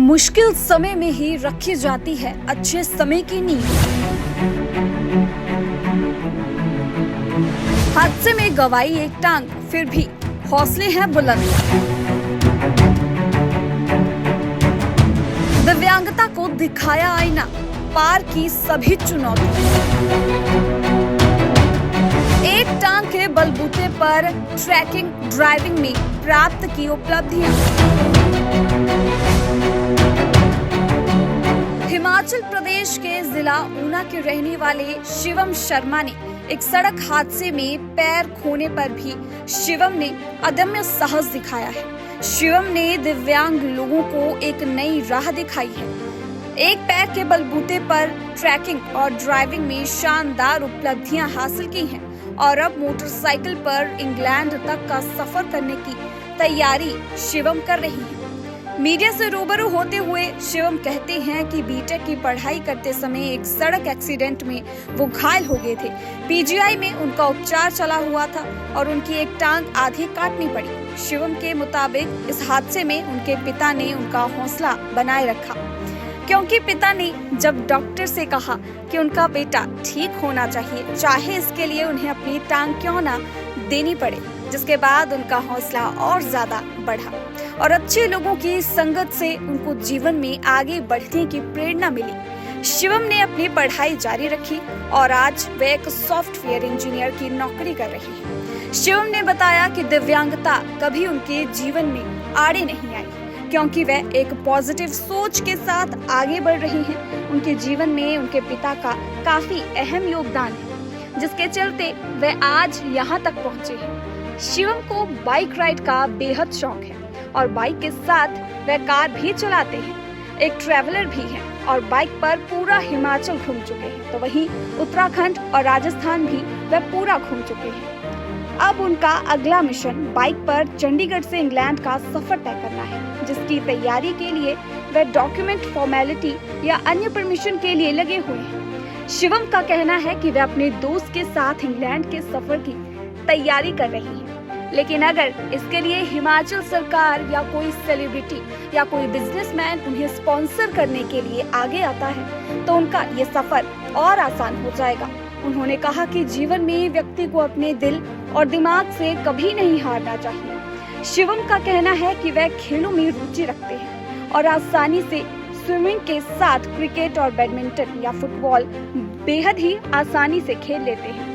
मुश्किल समय में ही रखी जाती है अच्छे समय की नींव। हादसे में गवाई एक टांग, फिर भी हौसले हैं बुलंद। दिव्यांगता को दिखाया आईना, पार की सभी चुनौती। एक टांग के बलबूते पर ट्रैकिंग ड्राइविंग में प्राप्त की उपलब्धियां। हिमाचल प्रदेश के जिला ऊना के रहने वाले शिवम शर्मा ने एक सड़क हादसे में पैर खोने पर भी शिवम ने अदम्य साहस दिखाया है। शिवम ने दिव्यांग लोगों को एक नई राह दिखाई है। एक पैर के बलबूते पर ट्रैकिंग और ड्राइविंग में शानदार उपलब्धियां हासिल की हैं और अब मोटरसाइकिल पर इंग्लैंड तक का सफर करने की तैयारी शिवम कर रही है। मीडिया से रूबरू होते हुए शिवम कहते हैं कि बीटेक की पढ़ाई करते समय एक सड़क एक्सीडेंट में वो घायल हो गए थे। पीजीआई में उनका उपचार चला हुआ था और उनकी एक टांग आधी काटनी पड़ी। शिवम के मुताबिक इस हादसे में उनके पिता ने उनका हौसला बनाए रखा, क्योंकि पिता ने जब डॉक्टर से कहा कि उनका बेटा ठीक होना चाहिए, चाहे इसके लिए उन्हें अपनी टांग क्यों ना देनी पड़े, जिसके बाद उनका हौसला और ज्यादा बढ़ा और अच्छे लोगों की संगत से उनको जीवन में आगे बढ़ने की प्रेरणा मिली। शिवम ने अपनी पढ़ाई जारी रखी और आज वे एक सॉफ्टवेयर इंजीनियर की नौकरी कर रही हैं। शिवम ने बताया कि दिव्यांगता कभी उनके जीवन में आड़े नहीं आई, क्योंकि वह एक पॉजिटिव सोच के साथ आगे बढ़ रही हैं। उनके जीवन में उनके पिता का काफी अहम योगदान है, जिसके चलते वह आज यहाँ तक पहुँचे हैं। शिवम को बाइक राइड का बेहद शौक है और बाइक के साथ वह कार भी चलाते हैं। एक ट्रैवलर भी हैं और बाइक पर पूरा हिमाचल घूम चुके हैं, तो वहीं उत्तराखंड और राजस्थान भी वह पूरा घूम चुके हैं। अब उनका अगला मिशन बाइक पर चंडीगढ़ से इंग्लैंड का सफर तय करना है, जिसकी तैयारी के लिए वह डॉक्यूमेंट फॉर्मेलिटी या अन्य परमिशन के लिए लगे हुए हैं। शिवम का कहना है कि वह अपने दोस्त के साथ इंग्लैंड के सफर की तैयारी कर रही है, लेकिन अगर इसके लिए हिमाचल सरकार या कोई सेलिब्रिटी या कोई बिजनेसमैन उन्हें स्पॉन्सर करने के लिए आगे आता है तो उनका ये सफर और आसान हो जाएगा। उन्होंने कहा कि जीवन में व्यक्ति को अपने दिल और दिमाग से कभी नहीं हारना चाहिए। शिवम का कहना है कि वह खेलों में रुचि रखते हैं और आसानी से स्विमिंग के साथ क्रिकेट और बैडमिंटन या फुटबॉल बेहद ही आसानी से खेल लेते हैं।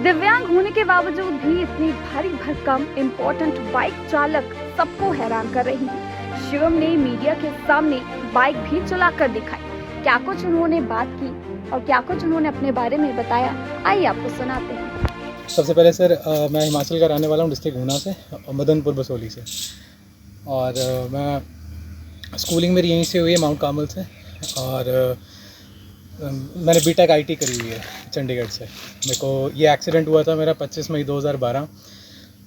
दिव्यांग होने के बावजूद भी इतनी भारी भरकम इम्पोर्टेंट बाइक चालक सबको हैरान कर रही है। शिवम ने मीडिया के सामने बाइक भी चलाकर दिखाई। क्या कुछ उन्होंने बात की और क्या कुछ उन्होंने अपने बारे में बताया, आइए आपको सुनाते हैं। सबसे पहले सर, मैं हिमाचल का रहने वाला हूँ, डिस्ट्रिक्ट ऊना से, मदनपुर बसोली से। और मैं स्कूलिंग मेरी यहीं से हुई है, माउंट कार्मल से। और मैंने बीटेक आईटी करी हुई है चंडीगढ़ से। मेरे को ये एक्सीडेंट हुआ था मेरा 25 मई 2012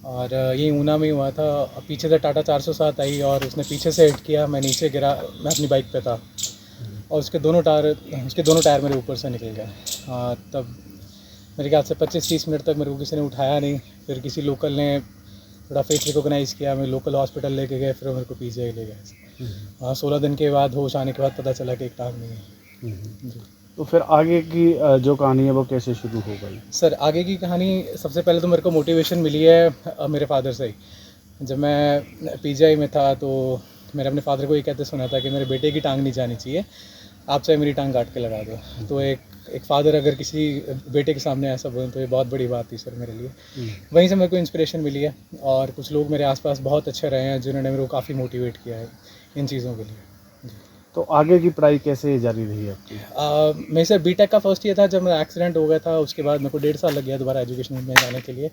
और यही ऊना में हुआ था। पीछे से टाटा 407 आई और उसने पीछे से हिट किया, मैं नीचे गिरा। मैं अपनी बाइक पे था और उसके दोनों टायर मेरे ऊपर से निकल गए। तब मेरे ख्याल से 25-30 मिनट तक मेरे को किसी ने उठाया नहीं। फिर किसी लोकल ने थोड़ा फेस रिकॉग्नाइज़ किया, मैं लोकल हॉस्पिटल लेके गए, फिर मेरे को पीजीआई ले गए। 16 दिन के बाद होश आने के बाद पता चला कि एक टांग नहीं है। तो फिर आगे की जो कहानी है वो कैसे शुरू हो गई? सर, आगे की कहानी सबसे पहले तो मेरे को मोटिवेशन मिली है मेरे फादर से ही। जब मैं पीजीआई में था तो मैंने अपने फादर को ये कहते सुना था कि मेरे बेटे की टांग नहीं जानी चाहिए, आप चाहे मेरी टांग काट के लगा दो। तो एक फादर अगर किसी बेटे के सामने ऐसा बोले तो ये बहुत बड़ी बात थी सर मेरे लिए। वहीं से मेरे को इंस्पिरेशन मिली है और कुछ लोग मेरे आसपास बहुत अच्छे रहे हैं जिन्होंने मेरे को काफ़ी मोटिवेट किया है इन चीज़ों के लिए। तो आगे की पढ़ाई कैसे जारी रही है आपकी? मेरे सर बीटेक का फर्स्ट ईयर था जब मेरा एक्सीडेंट हो गया था। उसके बाद मेरे को 1.5 साल लग गया दोबारा एजुकेशन में जाने के लिए।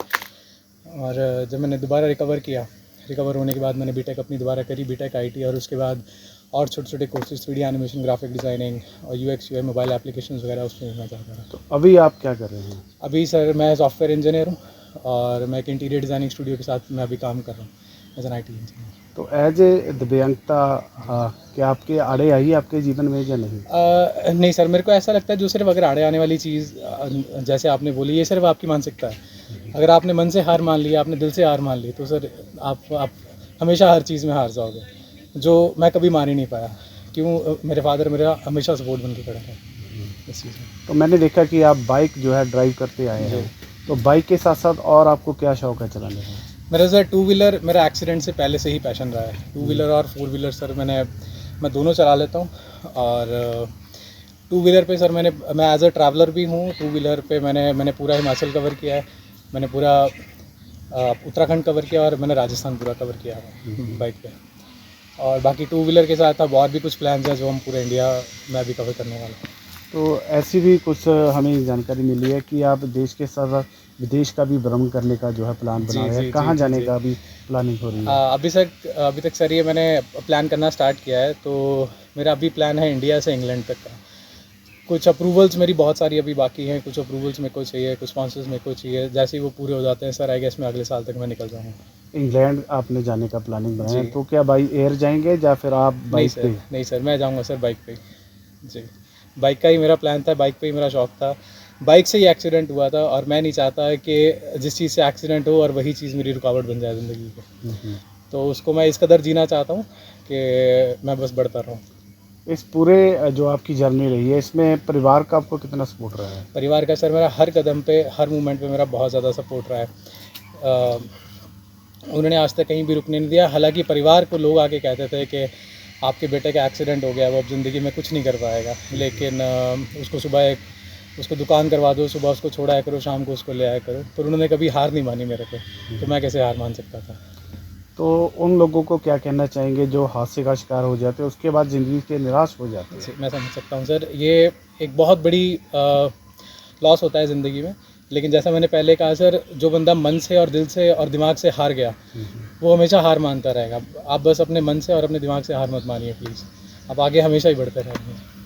और जब मैंने दोबारा रिकवर होने के बाद मैंने बीटेक अपनी दोबारा करी, बीटेक आईटी। और उसके बाद और छोटे छोटे courses 3D animation, graphic designing और यूएक्स यूआई मोबाइल एप्लीकेशंस वगैरह उसमें मैं चाहता था। तो अभी आप क्या कर रहे हैं? अभी सर मैं सॉफ्टवेयर इंजीनियर हूँ और मैं एक इंटीरियर डिज़ाइनिंग स्टूडियो के साथ मैं अभी काम कर रहा हूँ एज एन IT इंजीनियर। तो एज ए दिव्यांगता क्या आपके आड़े आई आपके जीवन में या नहीं? नहीं सर, मेरे को ऐसा लगता है जो सिर्फ अगर आड़े आने वाली चीज़ जैसे आपने बोली, ये सिर्फ आपकी मानसिकता है। अगर आपने मन से हार मान लिया, आपने दिल से हार मान ली, तो सर आप हमेशा हर चीज़ में हार जाओगे, जो मैं कभी मान ही नहीं पाया। क्यों मेरे फादर मेरा हमेशा सपोर्ट बन के खड़ा है इस चीज़ में। तो मैंने देखा कि आप बाइक जो है ड्राइव करते आए हैं, तो बाइक के साथ साथ और आपको क्या शौक है चलाने का? मेरा सर टू व्हीलर मेरा एक्सीडेंट से पहले से ही पैशन रहा है। टू व्हीलर और फोर व्हीलर सर मैं दोनों चला लेता हूँ। और टू व्हीलर पे सर मैं एज अ ट्रैवलर भी हूँ। टू व्हीलर पे मैंने पूरा हिमाचल कवर किया है, मैंने पूरा उत्तराखंड कवर किया और मैंने राजस्थान पूरा कवर किया है बाइक पे। और बाकी टू व्हीलर के साथ अब और भी कुछ प्लान्स हैं जो हम पूरे इंडिया में भी कवर करने वाले हैं। तो ऐसी भी कुछ हमें जानकारी मिली है कि आप देश के साथ साथ विदेश का भी भ्रमण करने का जो है प्लान बना रहे हैं, कहाँ जाने का अभी प्लानिंग हो रही है? अभी तक सर ये मैंने प्लान करना स्टार्ट किया है। तो मेरा अभी प्लान है इंडिया से इंग्लैंड तक का। कुछ अप्रूवल्स मेरी बहुत सारी अभी बाकी हैं, कुछ अप्रूवल्स मेरे को चाहिए, कुछ स्पॉन्सर्स मेरे को चाहिए। जैसे ही वो पूरे हो जाते हैं सर, आई गेस मैं अगले साल तक मैं निकल जाऊँगा। इंग्लैंड आपने जाने का प्लानिंग बनाया है, तो क्या बाई एयर जाएंगे या फिर आप बाइक पे? नहीं सर, मैं जाऊँगा सर बाइक पे जी। बाइक का ही मेरा प्लान था, बाइक पे ही मेरा शौक था। बाइक से ही एक्सीडेंट हुआ था और मैं नहीं चाहता कि जिस चीज़ से एक्सीडेंट हो और वही चीज़ मेरी रुकावट बन जाए ज़िंदगी की। तो उसको मैं इस कदर जीना चाहता हूँ कि मैं बस बढ़ता रहूँ। इस पूरे जो आपकी जर्नी रही है, इसमें परिवार का आपको कितना सपोर्ट रहा है? परिवार का सर मेरा हर कदम पे, हर मोमेंट पे मेरा बहुत ज़्यादा सपोर्ट रहा है। उन्होंने आज तक कहीं भी रुकने नहीं दिया। हालांकि परिवार को लोग आके कहते थे कि आपके बेटे का एक्सीडेंट हो गया, वो अब ज़िंदगी में कुछ नहीं कर पाएगा, लेकिन उसको दुकान करवा दो, सुबह उसको छोड़ाया करो, शाम को उसको ले आया करो। पर उन्होंने कभी हार नहीं मानी मेरे पे, तो मैं कैसे हार मान सकता था। तो उन लोगों को क्या कहना चाहेंगे जो हादसे का शिकार हो जाते हैं, उसके बाद ज़िंदगी से निराश हो जाते हैं? मैं समझ सकता हूँ सर, ये एक बहुत बड़ी लॉस होता है ज़िंदगी में। लेकिन जैसा मैंने पहले कहा सर, जो बंदा मन से और दिल से और दिमाग से हार गया, वो हमेशा हार मानता रहेगा। आप बस अपने मन से और अपने दिमाग से हार मत मानिए प्लीज़, आप आगे हमेशा ही बढ़ते रहेंगे।